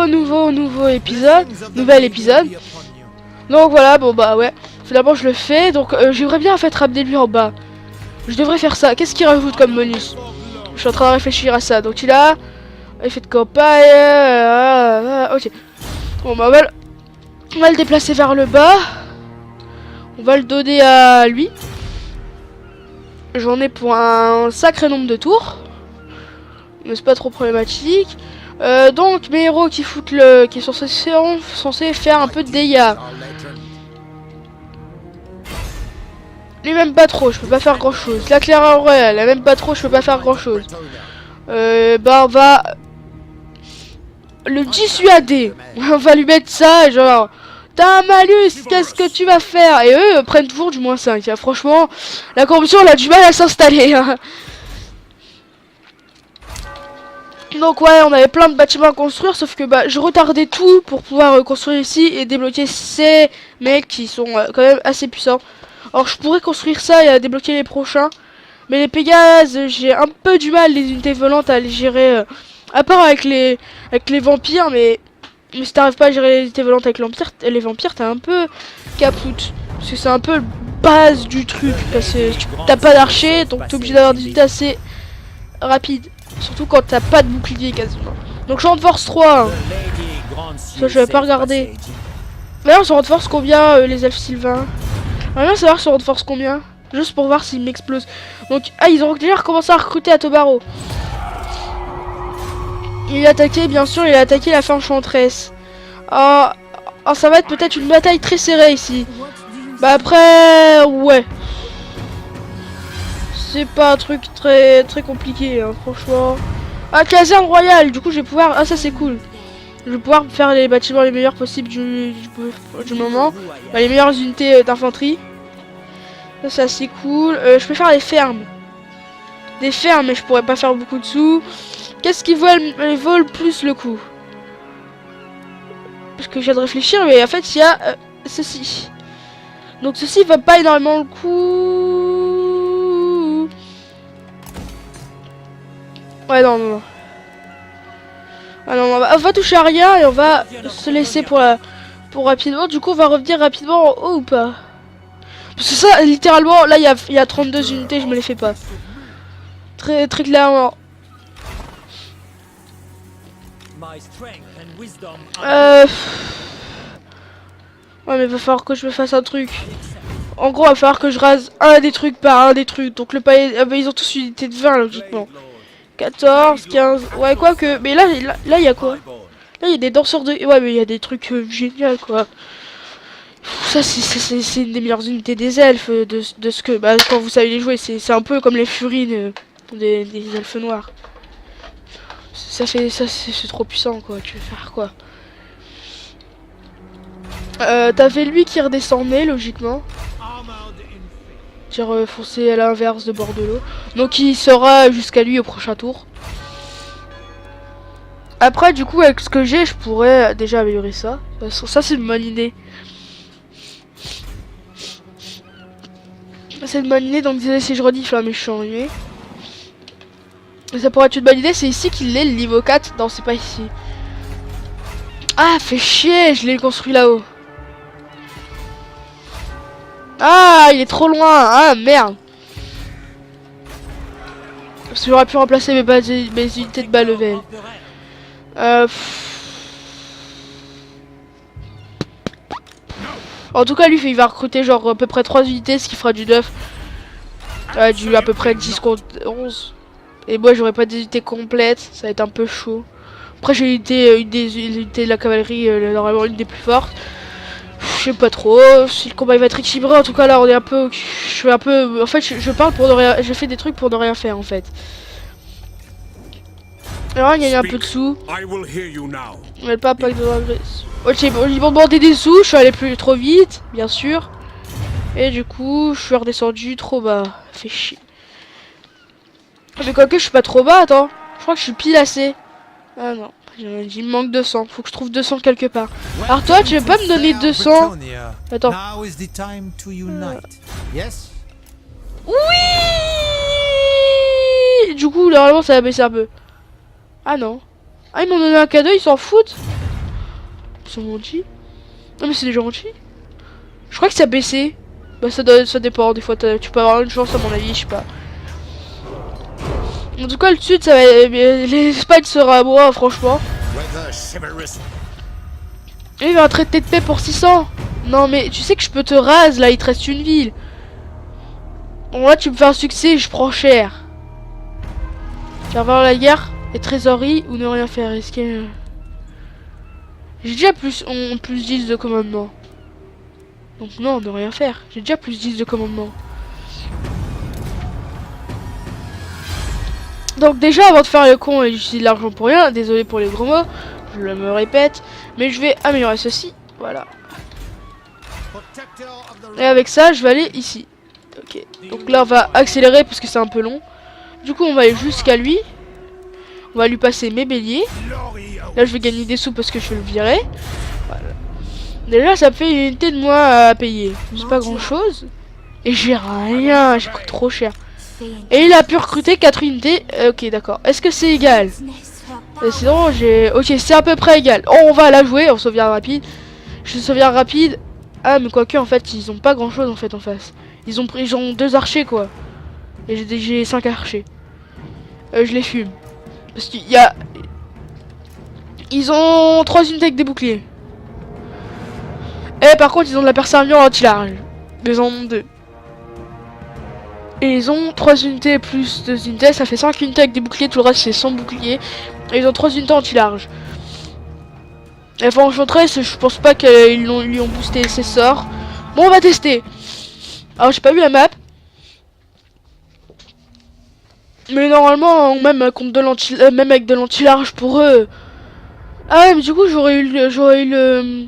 nouveau épisode, nouvel épisode. Donc voilà, bon bah ouais, finalement je le fais, donc j'aimerais bien en fait ramener lui en bas. Je devrais faire ça, qu'est-ce qu'il rajoute comme bonus? Je suis en train de réfléchir à ça, donc il a effet de campagne, ok. Bon bah on va le déplacer vers le bas. On va le donner à lui. J'en ai pour un sacré nombre de tours. Mais c'est pas trop problématique. Donc mes héros qui foutent qui sont censés faire un peu de dégâts. Lui même pas trop, je peux pas faire grand chose. La Claire Royale, elle même pas trop, je peux pas faire grand chose. Bah on va le dissuader. On va lui mettre ça, genre t'as un malus, qu'est-ce que tu vas faire? Et eux prennent toujours du -5. Hein. Franchement, la corruption elle a du mal à s'installer. Hein. Donc ouais, on avait plein de bâtiments à construire, sauf que bah je retardais tout pour pouvoir construire ici et débloquer ces mecs qui sont quand même assez puissants. Alors je pourrais construire ça et débloquer les prochains, mais les Pégases, j'ai un peu du mal les unités volantes à les gérer, à part avec les vampires, mais si t'arrives pas à gérer les unités volantes avec les vampires, t'es un peu capoute, parce que c'est un peu le base du truc, parce que t'as pas d'archer, donc t'es obligé d'avoir des unités assez rapides. Surtout quand t'as pas de bouclier quasiment. Donc champ de force 3. Hein. Ça je vais pas regarder. D'ailleurs sur de force combien les elfes sylvains? J'aimerais bien savoir sur de force combien. Juste pour voir s'ils m'explosent. Donc ils ont déjà recommencé à recruter à Tobaro. Il a attaqué bien sûr, il a attaqué la fin enchanteresse. Ça va être peut-être une bataille très serrée ici. Bah après ouais. C'est pas un truc très compliqué, hein, franchement. Ah, caserne royale, du coup je vais pouvoir... Ah ça c'est cool. Je vais pouvoir faire les bâtiments les meilleurs possibles du moment. Bah, les meilleures unités d'infanterie. Ça c'est assez cool. Je peux faire des fermes. Des fermes, mais je pourrais pas faire beaucoup de sous. Qu'est-ce qui vaut plus le coup? Parce que je viens de réfléchir, mais en fait il y a ceci. Donc ceci va pas énormément le coup. Ouais non. Ah non, on va toucher à rien et on va se laisser pour rapidement. Du coup on va revenir rapidement en haut ou pas? Parce que ça littéralement là il y a 32 unités, je me les fais pas. Très clairement. Ouais mais il va falloir que je me fasse un truc. En gros il va falloir que je rase un des trucs par un des trucs. Donc le palais, ils ont tous une unité de 20 logiquement. 14, 15, ouais quoi que... Mais là il y a quoi? Là il y a des danseurs de... Ouais mais il y a des trucs géniaux quoi. Ça c'est une des meilleures unités des elfes de ce que... Bah quand vous savez les jouer, c'est un peu comme les furines des elfes noirs. Ça c'est trop puissant quoi, tu veux faire quoi? T'avais lui qui redescendait logiquement. Genre foncer à l'inverse de bord de l'eau. Donc il sera jusqu'à lui au prochain tour. Après du coup avec ce que j'ai je pourrais déjà améliorer ça. Ça c'est une bonne idée. C'est une bonne idée, donc désolé si je redifle mais je suis ennuyé. Ça pourrait être une bonne idée, c'est ici qu'il est le niveau 4. Non c'est pas ici. Ah fait chier, je l'ai construit là-haut. Ah, il est trop loin. Ah, merde. Parce que j'aurais pu remplacer mes unités de bas level. En tout cas, lui, il va recruter genre à peu près 3 unités, ce qui fera du 9. Du à peu près 10 contre 11. Et moi, j'aurais pas des unités complètes. Ça va être un peu chaud. Après, j'ai une des unités de la cavalerie, normalement une des plus fortes. Je sais pas trop si le combat il va être équilibré. En tout cas là on est un peu, je suis un peu, en fait je parle pour ne rien, je fais des trucs pour ne rien faire en fait. Alors il y a un peu de sous. Mais pas de l'agression. Ok bon, ils m'ont demandé des sous, je suis allé plus trop vite bien sûr. Et du coup je suis redescendu trop bas. Fait chier. Mais quoique je suis pas trop bas, attends. Je crois que je suis pile assez. Ah non. Il me manque 200, faut que je trouve 200 quelque part. Alors toi, tu veux pas me donner 200? Attends. Oui. Du coup, normalement, ça va baisser un peu. Ah non. Ah, ils m'ont donné un cadeau, ils s'en foutent. Ils sont gentils. Non mais c'est des gentils. Je crois que ça a baissé. Bah ça dépend, des fois tu peux avoir une chance à mon avis, je sais pas. En tout cas le sud ça va... Les spikes sera à moi franchement. Et il y a un traité de paix pour 600. Non mais tu sais que je peux te raser là, il te reste une ville. Bon là tu me fais un succès, je prends cher. Faire valoir la guerre et trésorerie ou ne rien faire, risquer. J'ai déjà plus 10 de commandement. Donc non, ne rien faire. J'ai déjà plus 10 de commandement. Donc déjà, avant de faire le con et d'utiliser de l'argent pour rien, désolé pour les gros mots, je me répète, mais je vais améliorer ceci. Voilà. Et avec ça, je vais aller ici. Ok. Donc là, on va accélérer parce que c'est un peu long. Du coup, on va aller jusqu'à lui. On va lui passer mes béliers. Là, je vais gagner des sous parce que je vais le virer. Voilà. Déjà, ça me fait une unité de moins à payer. C'est pas grand chose. Et j'ai rien. J'ai pris trop cher. Et il a pu recruter 4 unités. Ok, d'accord. Est-ce que c'est égal? Sinon, j'ai... Ok, c'est à peu près égal. Oh, on va la jouer. On sauvegarde rapide. Je sauvegarde rapide. Ah, mais quoique, en fait, ils ont pas grand chose en fait en face. Ils ont 2 archers, quoi. Et j'ai 5 archers. Je les fume. Parce qu'il y a... Ils ont 3 unités avec des boucliers. Et par contre, ils ont de la persévérance anti-large. Ils en ont 2. Et ils ont 3 unités plus 2 unités. Ça fait 5 unités avec des boucliers. Tout le reste, c'est sans bouclier. Et ils ont 3 unités anti-large. Et enfin, enchantress, je pense pas qu'ils lui ont boosté ses sorts. Bon, on va tester. Alors, j'ai pas vu la map. Mais normalement, même contre même avec de l'anti-large pour eux. Ah ouais, mais du coup, j'aurais eu le...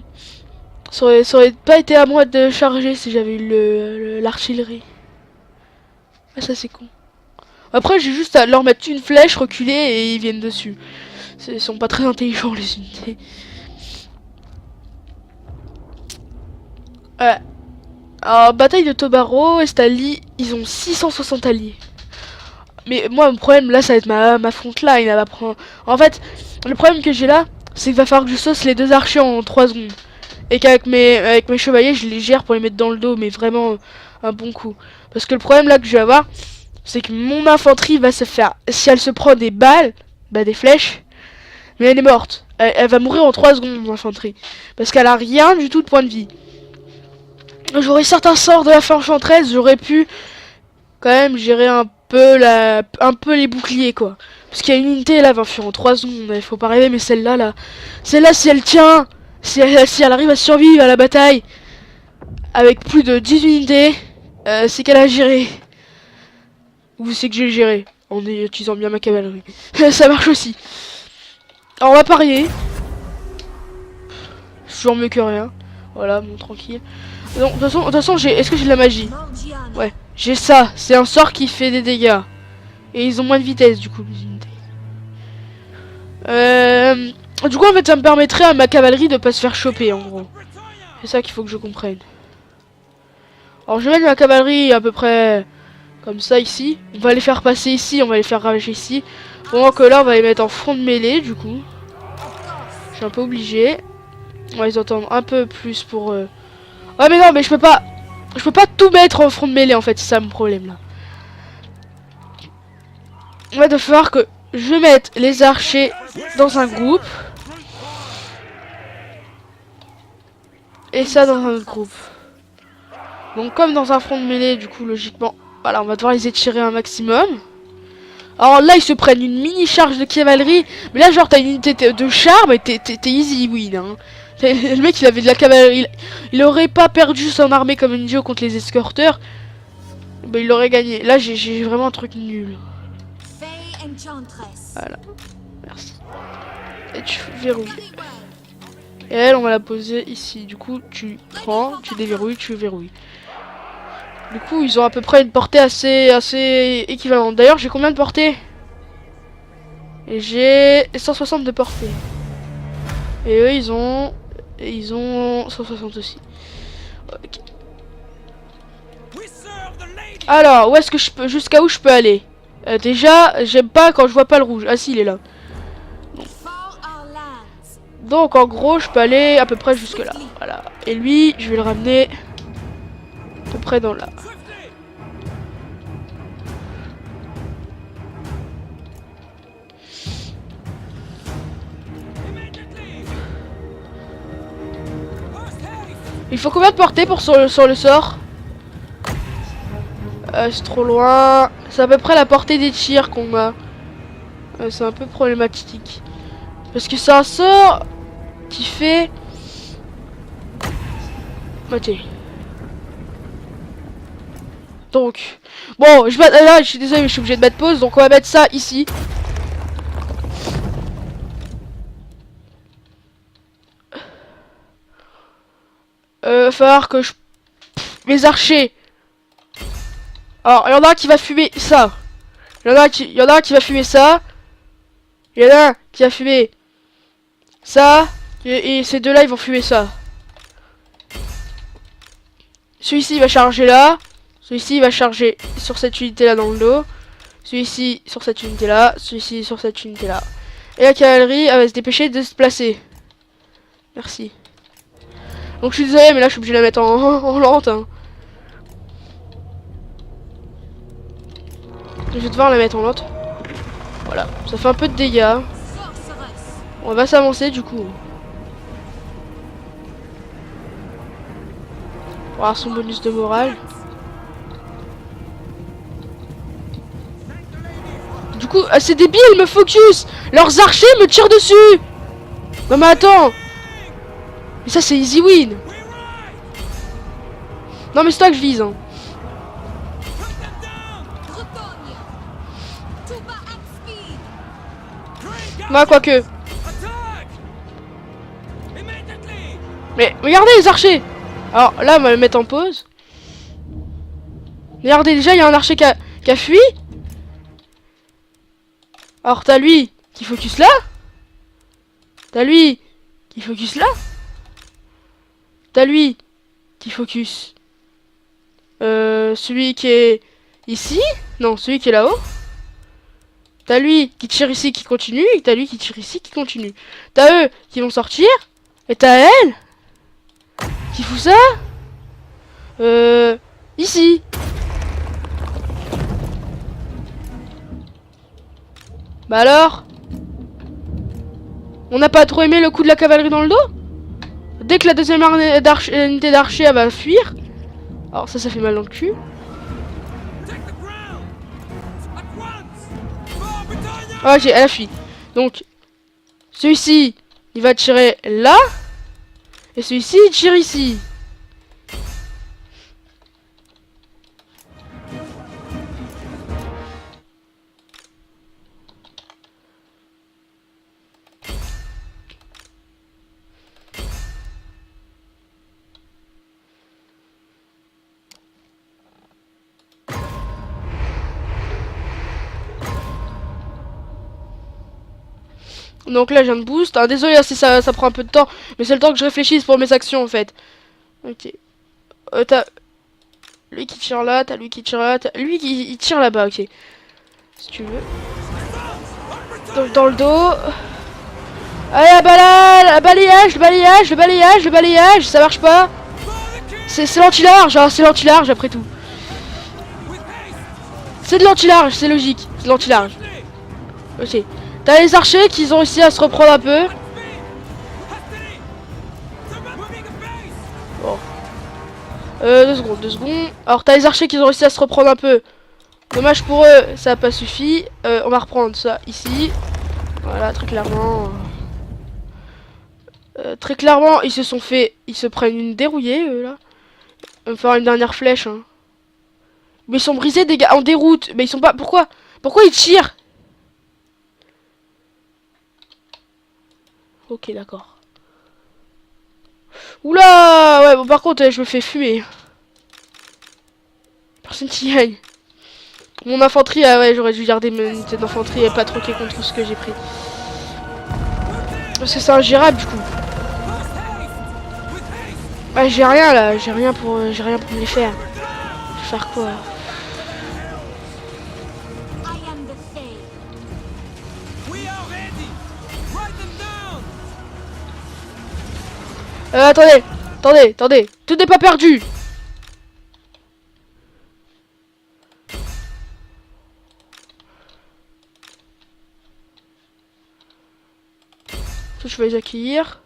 Ça aurait pas été à moi de charger si j'avais eu l'artillerie. Ah, ça c'est con. Après, j'ai juste à leur mettre une flèche, reculer et ils viennent dessus. Ils sont pas très intelligents les unités. Ouais. Alors, bataille de Tobaro, Estali, ils ont 660 alliés. Mais moi, mon problème là, ça va être ma frontline. Elle va prendre... En fait, le problème que j'ai là, c'est qu'il va falloir que je sauce les 2 archers en 3 secondes. Et qu'avec avec mes chevaliers, je les gère pour les mettre dans le dos, mais vraiment un bon coup. Parce que le problème là que je vais avoir, c'est que mon infanterie va se faire... Si elle se prend des balles, bah des flèches, mais elle est morte. Elle va mourir en 3 secondes, mon infanterie. Parce qu'elle a rien du tout de point de vie. J'aurais certains sorts de la fin enchanteresse, j'aurais pu quand même gérer un peu les boucliers, quoi. Parce qu'il y a une unité, là, va fuir en 3 secondes, il faut pas rêver, mais celle-là, celle-là, si elle tient, si elle arrive à survivre à la bataille, avec plus de 10 unités, c'est qu'elle a géré. Ou c'est que j'ai géré, en utilisant bien ma cavalerie. Ça marche aussi. Alors on va parier. C'est toujours mieux que rien. Voilà, bon, tranquille. Non, de toute façon, est-ce que j'ai de la magie? Ouais, j'ai ça. C'est un sort qui fait des dégâts. Et ils ont moins de vitesse, du coup, les unités. Du coup, en fait, ça me permettrait à ma cavalerie de pas se faire choper, en gros. C'est ça qu'il faut que je comprenne. Alors, je vais mettre ma cavalerie à peu près comme ça, ici. On va les faire passer ici, on va les faire ravager ici. Pendant que là, on va les mettre en front de mêlée, du coup. Je suis un peu obligé. On va les entendre un peu plus pour... Ouais, mais non, mais je peux pas tout mettre en front de mêlée, en fait. C'est ça mon problème, là. On va devoir que je mette les archers dans un groupe. Et ça dans un autre groupe. Donc comme dans un front de mêlée, du coup logiquement, voilà, on va devoir les étirer un maximum. Alors là ils se prennent une mini charge de cavalerie. Mais là genre t'as une unité de char, mais t'es easy win, hein. Le mec il avait de la cavalerie. Il aurait pas perdu son armée comme un idiot contre les escorteurs. Bah il aurait gagné. Là j'ai vraiment un truc nul. Voilà. Merci. Et tu verrouilles. Et elle, on va la poser ici. Du coup, tu prends, tu déverrouilles, tu verrouilles. Du coup, ils ont à peu près une portée assez équivalente. D'ailleurs, j'ai combien de portée? Et j'ai 160 de portée. Et eux, ils ont 160 aussi. Okay. Alors, où est-ce que je peux, jusqu'à où je peux aller? Déjà, j'aime pas quand je vois pas le rouge. Ah si, il est là. Donc en gros, je peux aller à peu près jusque là. Voilà. Et lui, je vais le ramener à peu près dans là. Il faut combien de portée pour sur le sort? C'est trop loin. C'est à peu près la portée des tirs qu'on a. C'est un peu problématique. Parce que c'est un sort qui fait moitié. Donc, bon, là, je suis désolé, mais je suis obligé de mettre pause. Donc, on va mettre ça ici. Va falloir que je... Mes archers. Alors, il y en a un qui va fumer ça. Il y en a un qui va fumer ça. Il y en a un qui va fumer ça. Et ces deux-là, ils vont fumer ça. Celui-ci, il va charger là. Celui-ci, il va charger sur cette unité-là dans le dos. Celui-ci, sur cette unité-là. Celui-ci, sur cette unité-là. Et la cavalerie, elle va se dépêcher de se placer. Merci. Donc, je suis désolé, mais là, je suis obligé de la mettre en lente. Hein. Je vais devoir la mettre en lente. Voilà, ça fait un peu de dégâts. On va s'avancer du coup. Pour avoir son bonus de morale. Du coup, c'est débile, ils me focus. Leurs archers me tirent dessus. Non mais attends. Mais ça c'est easy win. Non mais c'est toi que je vise. Hein. Bah quoique. Mais regardez les archers. Alors là on va le mettre en pause. Regardez déjà il y a un archer qui a fui. Alors t'as lui qui focus là. T'as lui qui focus là. T'as lui qui focus. Celui qui est ici. Non, celui qui est là-haut. T'as lui qui tire ici qui continue. Et t'as lui qui tire ici qui continue. T'as eux qui vont sortir. Et t'as elle qui fout ça. Ici. Bah alors? On n'a pas trop aimé le coup de la cavalerie dans le dos? Dès que la deuxième unité d'archer va fuir. Alors ça fait mal dans le cul. Ok, elle a fui. Donc, celui-ci, il va tirer là. Et celui-ci, il tire ici. Donc là, je viens de boost. Ah, désolé si ça prend un peu de temps. Mais c'est le temps que je réfléchisse pour mes actions, en fait. Ok. T'as lui qui tire là, t'as lui qui tire là, t'as lui qui il tire là-bas, ok. Si tu veux. Donc dans le dos. Allez, le balayage, le balayage, ça marche pas. C'est l'anti-large, hein, c'est l'anti-large après tout. C'est de l'anti-large, c'est logique, c'est de l'anti-large. Ok. T'as les archers qui ont réussi à se reprendre un peu. Bon. 2 secondes. Alors t'as les archers qui ont réussi à se reprendre un peu. Dommage pour eux, ça n'a pas suffi. On va reprendre ça ici. Voilà, très clairement. Très clairement, ils se prennent une dérouillée, eux, là. On va faire une dernière flèche, hein. Mais ils sont brisés, des gars, en déroute. Mais ils sont pas... Pourquoi ils tirent? Ok, d'accord. Oula. Ouais, bon, par contre, je me fais fumer. Personne qui gagne. Mon infanterie, ah ouais, j'aurais dû garder mon unité d'infanterie et pas troquer contre ce que j'ai pris. Parce que c'est ingérable, du coup. Ah, j'ai rien, là. J'ai rien pour me les faire. Je vais faire quoi? Attendez. Tout n'est pas perdu. Toi, je vais les accueillir.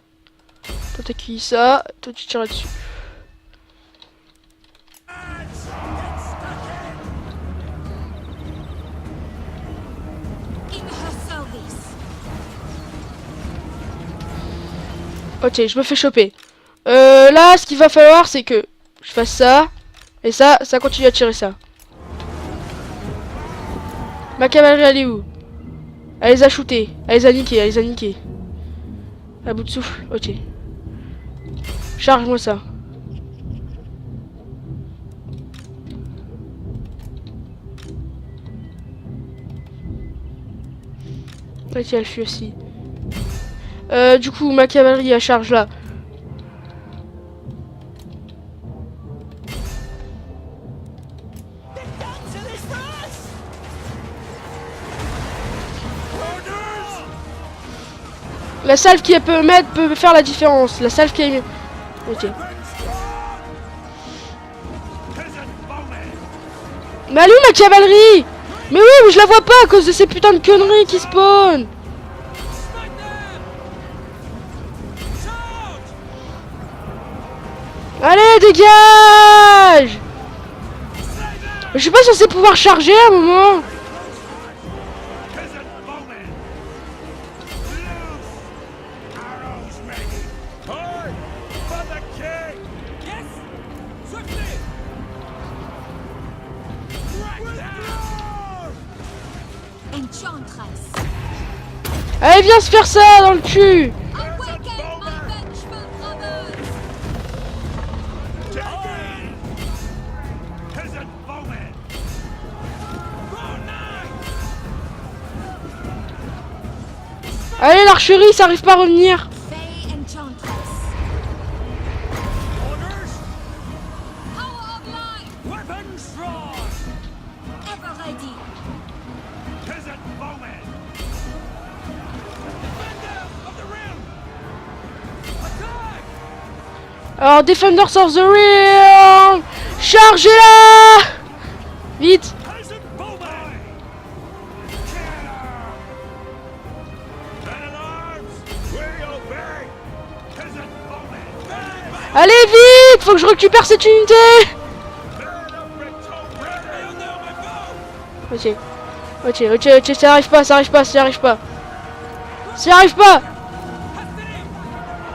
Toi, t'accueilles ça. Toi, tu tires là-dessus. Ok, je me fais choper. Là, ce qu'il va falloir, c'est que je fasse ça. Et ça continue à tirer ça. Ma cavalerie, elle est où? Elle les a shootés. Elle les a niqués, À bout de souffle, ok. Charge-moi ça. Ok, elle fuit aussi. Du coup, ma cavalerie, elle charge là. La salve qui peut mettre peut faire la différence. La salve qui est... Ok. Mais elle est où ma cavalerie? Mais oui, mais je la vois pas à cause de ces putains de conneries qui spawnent. Allez, dégage! Je suis pas censé pouvoir charger à un moment. Allez, viens se faire ça dans le cul. Allez, l'archerie, ça arrive pas à revenir. Alors, Defenders of the Realm, chargez-la! Vite! Allez, vite! Faut que je récupère cette unité! Ok, ça arrive pas.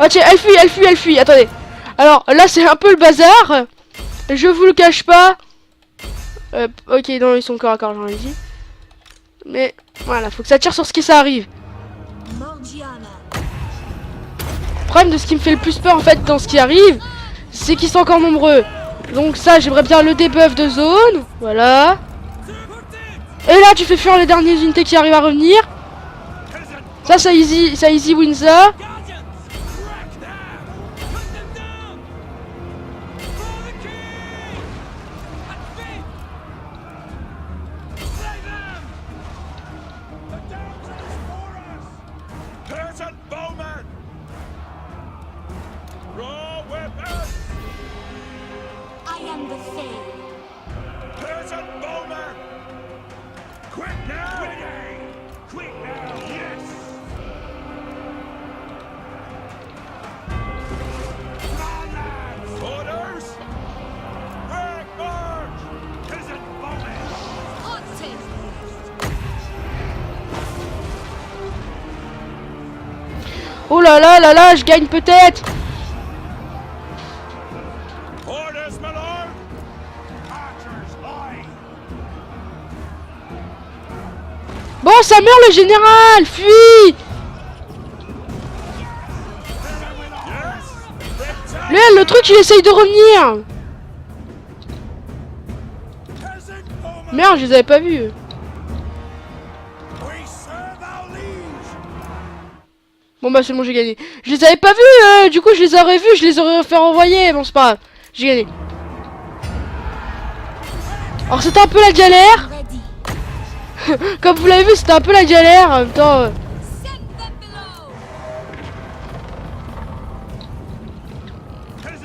Ok, elle fuit, attendez. Alors, là, c'est un peu le bazar. Je vous le cache pas. Ok, non, ils sont corps à corps, j'en ai dit. Mais, voilà, faut que ça tire sur ce qui ça arrive. Le problème de ce qui me fait le plus peur, en fait, dans ce qui arrive, c'est qu'ils sont encore nombreux. Donc ça, j'aimerais bien le debuff de zone. Voilà. Et là, tu fais fuir les dernières unités qui arrivent à revenir. Ça easy win ça. Oh là là, je gagne peut-être. Bon, ça meurt le général. Fuis. Lui, le truc, il essaye de revenir. Merde, je les avais pas vus. Bon bah c'est bon, j'ai gagné. Je les avais pas vus, du coup je les aurais vus, je les aurais fait renvoyer. Bon c'est pas grave, j'ai gagné. Alors c'était un peu la galère. Comme vous l'avez vu, c'était un peu la galère en même temps.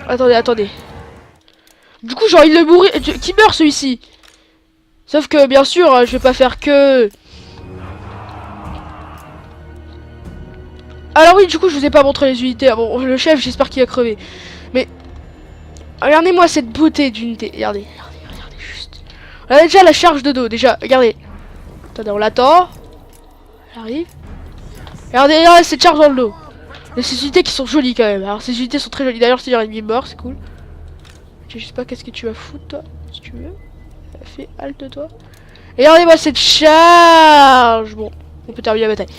Attendez, attendez. Du coup, j'ai envie de le mourir. Qui meurt celui-ci? Sauf que, bien sûr, je vais pas faire que... Alors oui, du coup, je vous ai pas montré les unités. Ah, bon, le chef, j'espère qu'il a crevé. Mais... Regardez-moi cette beauté d'unité. Regardez, regardez juste. On a déjà la charge de dos, déjà. Regardez. Attendez, on l'attend. Elle arrive. Regardez, regardez cette charge dans le dos. Et ces unités qui sont jolies quand même. Alors, ces unités sont très jolies. D'ailleurs, c'est un ennemi mort, c'est cool. Je sais pas qu'est-ce que tu vas foutre, toi, si tu veux. Fais halte, toi. Et regardez-moi cette charge. Bon, on peut terminer la bataille.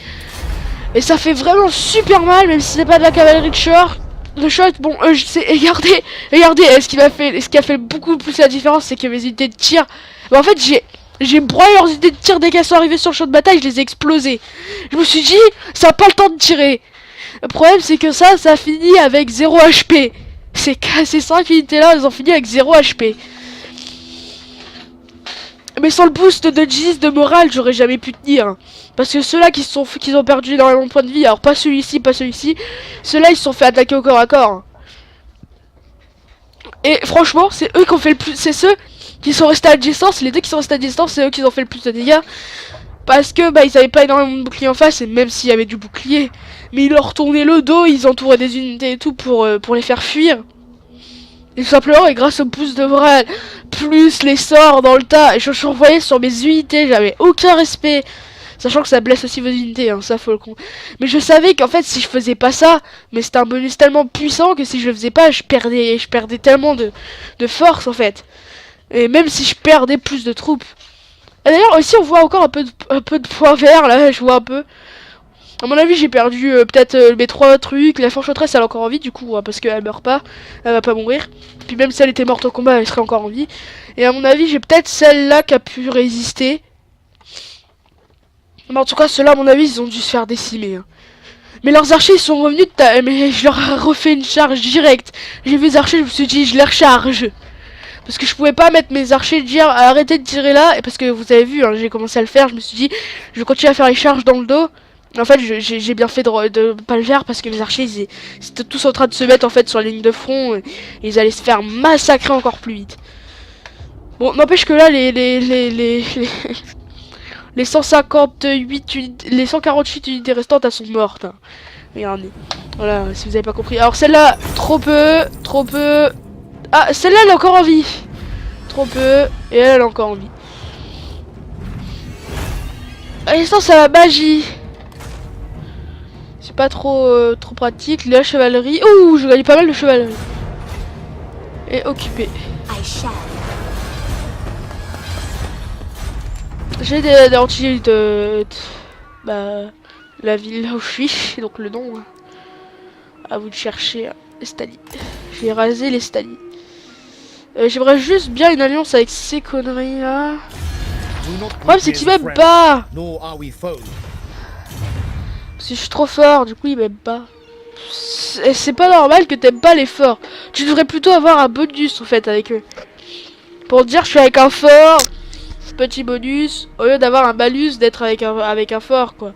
Et ça fait vraiment super mal, même si c'est pas de la cavalerie de shot. Bon, je sais, regardez, ce qui a fait beaucoup plus la différence, c'est que mes unités de tir. Bah, en fait, j'ai broyé leurs unités de tir dès qu'elles sont arrivées sur le champ de bataille, je les ai explosées. Je me suis dit, ça n'a pas le temps de tirer. Le problème, c'est que ça finit avec 0 HP. Ces 5 unités là, elles ont fini avec 0 HP. Mais sans le boost de Gis de morale, j'aurais jamais pu tenir. Parce que ceux-là qui ont perdu énormément de points de vie, alors pas celui-ci, ceux-là ils se sont fait attaquer au corps à corps. Et franchement, c'est eux qui ont fait le plus, c'est ceux qui sont restés à distance, les deux qui sont restés à distance, c'est eux qui ont fait le plus de dégâts. Parce que bah ils avaient pas énormément de boucliers en face, et même s'il y avait du bouclier, mais ils leur tournaient le dos, ils entouraient des unités et tout pour les faire fuir. Et tout simplement, et grâce au boost de morale, plus les sorts dans le tas, et je voyais sur mes unités, j'avais aucun respect. Sachant que ça blesse aussi vos unités, hein, ça faut le con. Mais je savais qu'en fait, si je faisais pas ça, mais c'était un bonus tellement puissant que si je le faisais pas, je perdais tellement de force en fait. Et même si je perdais plus de troupes. Et d'ailleurs, aussi, on voit encore un peu de points verts, là, je vois un peu. À mon avis, j'ai perdu peut-être mes 3 trucs. La fourchetresse, elle est encore en vie, du coup, hein, parce qu'elle meurt pas. Elle va pas mourir. Puis même si elle était morte au combat, elle serait encore en vie. Et à mon avis, j'ai peut-être celle-là qui a pu résister. Mais en tout cas, ceux-là, à mon avis, ils ont dû se faire décimer. Hein. Mais leurs archers, ils sont revenus mais je leur ai refait une charge directe. J'ai vu les archers, je me suis dit, je les recharge. Parce que je pouvais pas mettre mes archers dire arrêtez de tirer là. Et parce que vous avez vu, hein, j'ai commencé à le faire. Je me suis dit, je vais continuer à faire les charges dans le dos. En fait, j'ai bien fait de pas le faire parce que mes archers, ils étaient tous en train de se mettre en fait sur la ligne de front. Et ils allaient se faire massacrer encore plus vite. Bon, n'empêche que là, les 148 unités restantes, elles sont mortes. Hein. Regardez. Voilà, si vous avez pas compris. Alors celle-là, trop peu. Ah, celle-là, elle est encore en vie. Trop peu. Et elle est encore en vie. À l'instant, c'est la magie. C'est pas trop pratique. La chevalerie. Ouh, je gagne pas mal de chevalerie. Et occupé. J'ai des anti bah, la ville là où je suis, donc le nom. À vous de chercher les Stali. Je vais raser les Stali. J'aimerais juste bien une alliance avec ces conneries là. Le problème c'est qu'ils m'aiment pas. Parce que je suis trop fort, du coup ils m'aiment pas. C'est pas normal que t'aimes pas les forts. Tu devrais plutôt avoir un bonus en fait avec eux. Pour dire je suis avec un fort. Petit bonus au lieu d'avoir un malus d'être avec un fort quoi.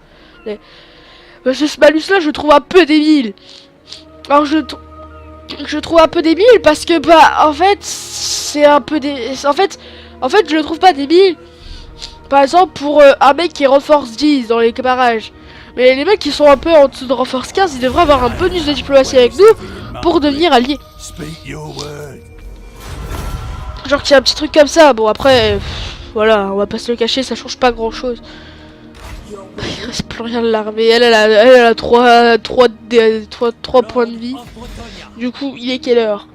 Ce malus là je trouve un peu débile. Alors je trouve un peu débile parce que bah en fait c'est un peu en fait je le trouve pas débile. Par exemple pour un mec qui est renforce 10 dans les barrages. Mais les mecs qui sont un peu en dessous de renforce 15, ils devraient avoir un bonus de diplomatie avec nous pour devenir alliés. Genre qu'il y a un petit truc comme ça. Bon après voilà, on va pas se le cacher, ça change pas grand chose. Il reste plus rien de l'armée. Elle a 3 points de vie. Du coup, il est quelle heure?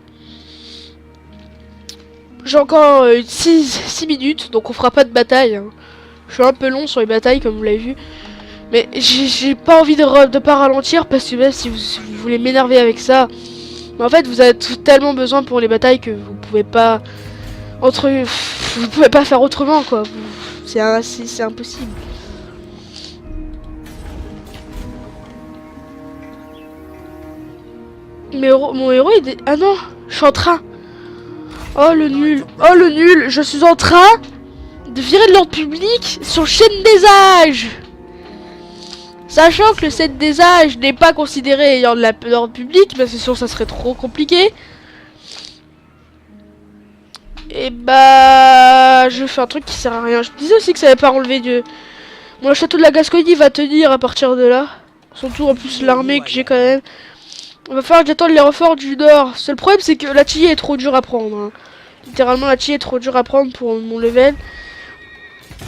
J'ai encore 6 minutes, donc on fera pas de bataille. Hein. Je suis un peu long sur les batailles, comme vous l'avez vu. Mais j'ai pas envie de pas ralentir, parce que même si vous voulez m'énerver avec ça... Mais en fait, vous avez tellement besoin pour les batailles que vous pouvez pas... Vous pouvez pas faire autrement, quoi. C'est impossible. Mais mon héros, ah non, je suis en train. Oh le nul, je suis en train de virer de l'ordre public sur le chaîne des âges. Sachant que le chaîne des âges n'est pas considéré ayant de l'ordre public, parce que sinon ça serait trop compliqué. Et bah... je fais un truc qui sert à rien. Je me disais aussi que ça n'avait pas enlevé de... Bon, le château de la Gascogne va tenir à partir de là. Surtout en plus l'armée que j'ai quand même. Il va falloir que j'attende les renforts du nord. Seul problème c'est que la Tilly est trop dure à prendre. Hein. Littéralement la Tilly est trop dure à prendre pour mon level.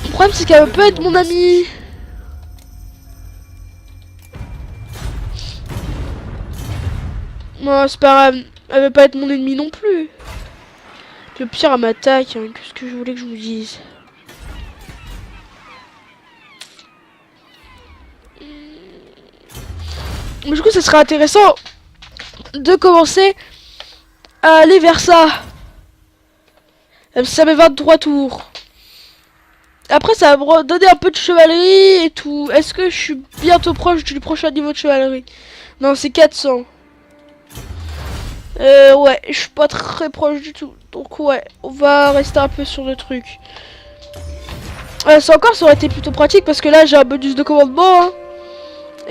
Le problème c'est qu'elle peut être mon amie. Non, c'est pas grave. Elle veut pas être mon ennemi non plus. Le pire elle m'attaque. Hein. Qu'est-ce que je voulais que je vous dise? Mais du coup ça serait intéressant de commencer à aller vers ça. Ça met 23 tours. Après ça va me donner un peu de chevalerie et tout. Est-ce que je suis bientôt proche du prochain niveau de chevalerie? Non, c'est 400. Ouais, je suis pas très proche du tout. Donc ouais, on va rester un peu sur le truc. Ça encore, ça aurait été plutôt pratique parce que là j'ai un bonus de commandement. Hein.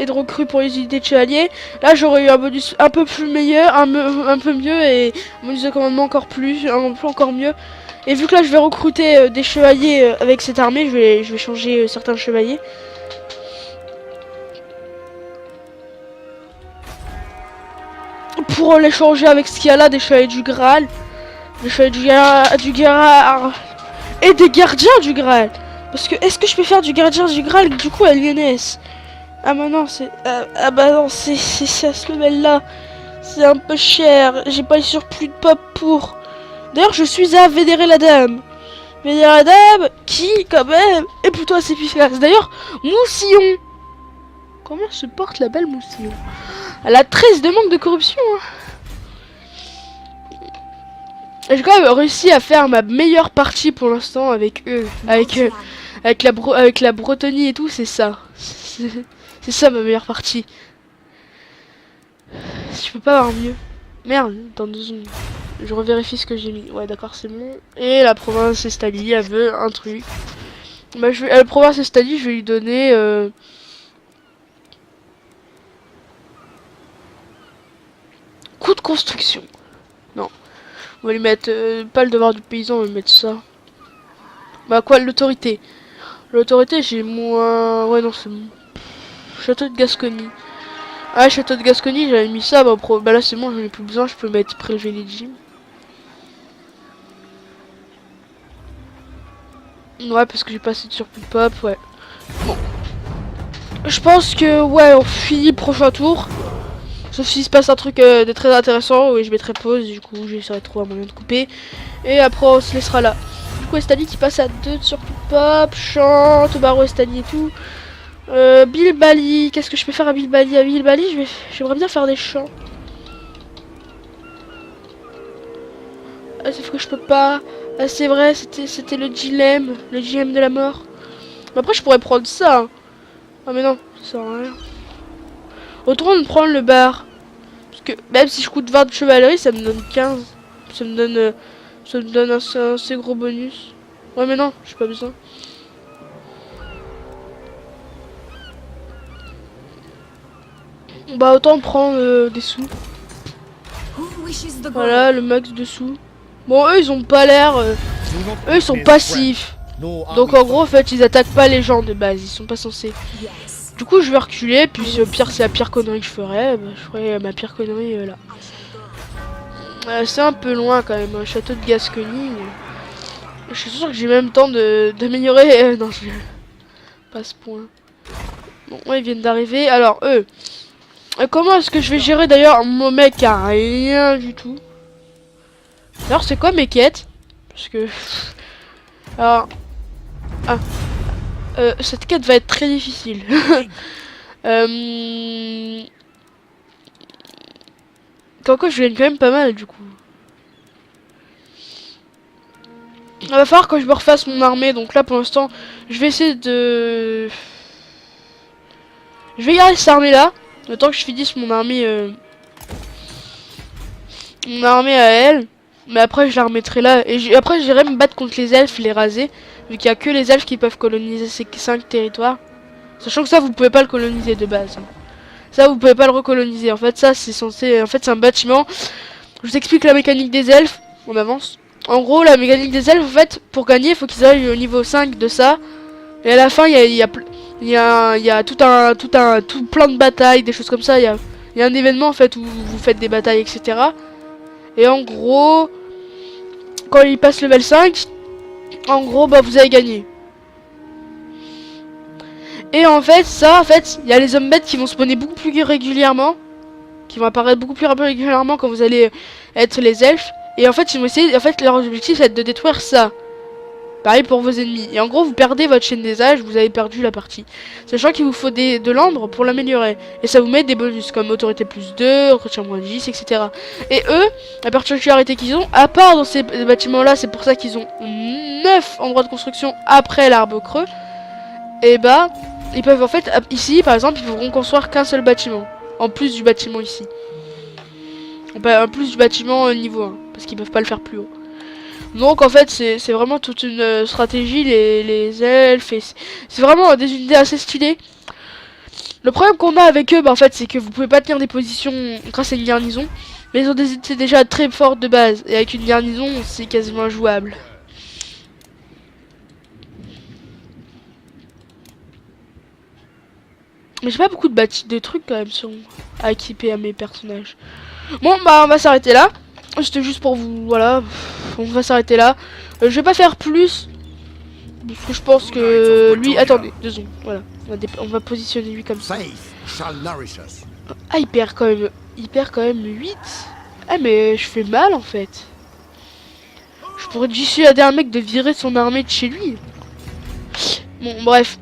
Et de recrue pour les unités de chevaliers. Là j'aurais eu un bonus un peu plus meilleur, un peu mieux et un bonus de commandement encore encore mieux. Et vu que là je vais recruter des chevaliers avec cette armée, je vais changer certains chevaliers. Pour les changer avec ce qu'il y a là, des chevaliers du Graal. Des chevaliers du Graal et des gardiens du Graal. Parce que est-ce que je peux faire du gardien du Graal du coup à Lyonnaise? Ah bah non, c'est... ah bah non, c'est à ce level là. C'est un peu cher. J'ai pas eu surplus de pop pour... D'ailleurs, je suis à vénérer la dame. Vénérer la dame qui, quand même, est plutôt assez efficace. D'ailleurs, Moussillon. Comment se porte la belle Moussillon? Elle a 13 de manque de corruption. Hein. J'ai quand même réussi à faire ma meilleure partie pour l'instant avec eux. Avec la Bretonie et tout, c'est ça. C'est ça ma meilleure partie. Je peux pas avoir mieux. Merde, dans 2 secondes. Je revérifie ce que j'ai mis. Ouais, d'accord, c'est bon. Et la province Estali, elle veut un truc. Bah, la province Estali, je vais lui donner... Coût de construction. Non. On va lui mettre... pas le devoir du paysan, on va lui mettre ça. Bah quoi, l'autorité. L'autorité, j'ai moins... Ouais, non, c'est bon. Château de Gascogne. Ah, château de Gascogne, j'avais mis ça. Bah là, c'est bon, j'en ai plus besoin. Je peux mettre prélever les gyms. Ouais, parce que j'ai pas assez de surplus de pop, ouais. Bon. Je pense que, ouais, on finit le prochain tour. Sauf s'il se passe un truc de très intéressant, où je mettrai pause. Du coup, j'essaierai de trouver un moyen de couper. Et après, on se laissera là. Du coup, Estali qui passe à 2 de surplus de pop. Chante, Baro Estali et tout. Bilbali, qu'est-ce que je peux faire à Bilbali? À Bilbali, j'aimerais bien faire des chants. Ah, sauf que je peux pas. Ah, c'est vrai, c'était le dilemme de la mort. Mais après, je pourrais prendre ça. Hein. Ah, mais non, ça sert à rien. Autrement de prendre le bar. Parce que même si je coûte 20 de chevalerie, ça me donne 15. Ça me donne un assez gros bonus. Ouais, mais non, j'ai pas besoin. Bah autant prendre des sous. Voilà le max de sous. Bon eux ils ont pas l'air... eux ils sont passifs. Donc en gros en fait ils attaquent pas les gens de base. Ils sont pas censés. Du coup je vais reculer. Puis si au pire c'est la pire connerie que je ferais. Bah, je ferai ma pire connerie là. C'est un peu loin quand même. Un château de Gascogne. Je suis sûr que j'ai même temps d'améliorer... non je... Pas à ce point. Bon ouais ils viennent d'arriver. Alors eux... comment est-ce que je vais gérer d'ailleurs mon mec a rien du tout. D'ailleurs c'est quoi mes quêtes? Parce que... Alors... Ah. Cette quête va être très difficile. Tant que je gagne quand même pas mal du coup. Il va falloir que je me refasse mon armée. Donc là pour l'instant je vais essayer de... Je vais garder cette armée là. Le temps que je finisse mon armée à elle. Mais après je la remettrai là. Et après j'irai me battre contre les elfes, les raser. Vu qu'il n'y a que les elfes qui peuvent coloniser ces 5 territoires. Sachant que ça vous pouvez pas le coloniser de base. Hein. Ça vous pouvez pas le recoloniser. En fait ça c'est censé... En fait c'est un bâtiment. Je vous explique la mécanique des elfes. On avance. En gros, la mécanique des elfes, en fait, pour gagner, il faut qu'ils aillent au niveau 5 de ça. Et à la fin, il y a tout plein de batailles, des choses comme ça. Il y a un événement, en fait, où vous faites des batailles, etc. Et en gros, quand il passe level 5, en gros, bah, vous avez gagné. Et en fait, il y a les hommes bêtes qui vont spawner beaucoup plus régulièrement. Qui vont apparaître beaucoup plus régulièrement quand vous allez être les elfes. Et en fait, ils vont essayer, en fait, leur objectif, c'est de détruire ça. Pareil pour vos ennemis. Et en gros, vous perdez votre chaîne des âges, vous avez perdu la partie. Sachant qu'il vous faut de l'ambre pour l'améliorer. Et ça vous met des bonus comme autorité plus 2, entretien moins 10, etc. Et eux, la particularité qu'ils ont, à part dans ces bâtiments-là, c'est pour ça qu'ils ont 9 endroits de construction après l'arbre creux. Et bah, ils peuvent en fait, ici par exemple, ils pourront construire qu'un seul bâtiment. En plus du bâtiment ici. En plus du bâtiment niveau 1. Parce qu'ils peuvent pas le faire plus haut. Donc en fait c'est vraiment toute une stratégie les elfes. C'est vraiment des unités assez stylées. Le problème qu'on a avec eux, bah, en fait c'est que vous pouvez pas tenir des positions grâce à une garnison. Mais ils ont des unités déjà très fortes de base. Et avec une garnison c'est quasiment injouable. Mais j'ai pas beaucoup de trucs quand même à équiper à mes personnages. Bon bah on va s'arrêter là. C'était juste pour vous, voilà. On va s'arrêter là. Je vais pas faire plus. Parce que je pense que lui... Attendez, 2 secondes. Voilà. On va positionner lui comme ça. Ah il perd quand même 8. Ah mais je fais mal en fait. Je pourrais dissuader un mec de virer son armée de chez lui. Bon bref.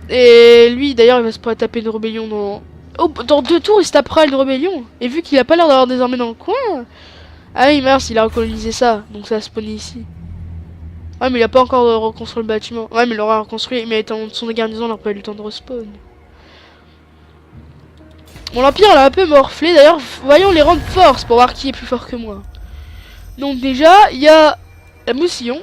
Et lui d'ailleurs il va se pourrait taper une rébellion dans... Oh, dans 2 tours il se tapera une rébellion. Et vu qu'il a pas l'air d'avoir des armées dans le coin... Ah oui mince, il a recolonisé ça. Donc ça a spawné ici. Ouais mais il a pas encore reconstruit le bâtiment. Ouais mais il l'aura reconstruit. Mais étant son garnison, il n'a pas eu le temps de respawn. Bon l'Empire il a un peu morflé. D'ailleurs voyons les rangs de force pour voir qui est plus fort que moi. Donc déjà il y a la Moussillon.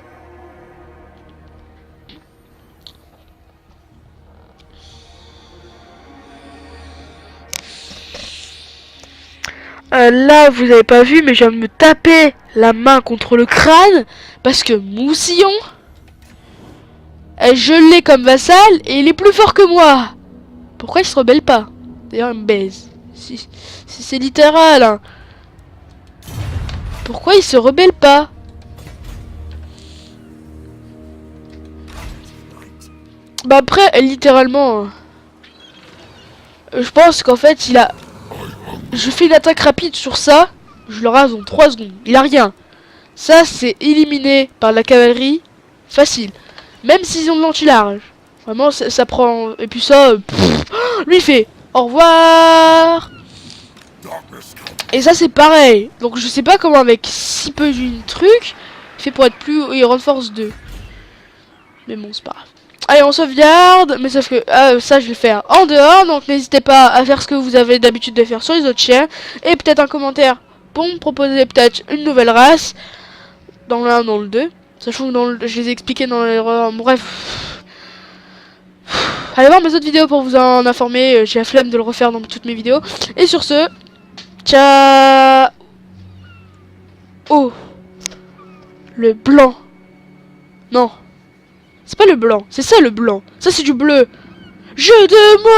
Là vous avez pas vu mais je viens de me taper la main contre le crâne. Parce que Moussillon, je l'ai comme vassal et il est plus fort que moi. Pourquoi il se rebelle pas? D'ailleurs il me baise. Si c'est littéral hein. Pourquoi il se rebelle pas? Bah après littéralement je pense qu'en fait il a... Je fais une attaque rapide sur ça. Je le rase en 3 secondes. Il a rien. Ça c'est éliminé par la cavalerie. Facile. Même s'ils ont de l'anti-large. Vraiment ça prend... Et puis ça... lui il fait au revoir. Et ça c'est pareil. Donc je sais pas comment avec si peu d'une truc il fait pour être plus... Il renforce 2. Mais bon c'est pas grave. Allez on sauvegarde. Mais sauf que ça je vais faire en dehors. Donc n'hésitez pas à faire ce que vous avez d'habitude de faire sur les autres chaînes. Et peut-être un commentaire pour me proposer peut-être une nouvelle race. Dans le 1, dans le 2. Sachant que je les ai expliqués dans les... Bref. Allez voir mes autres vidéos pour vous en informer. J'ai la flemme de le refaire dans toutes mes vidéos. Et sur ce... Ciao. Oh. Le blanc. Non. C'est pas le blanc. C'est ça le blanc. Ça c'est du bleu. Je demande.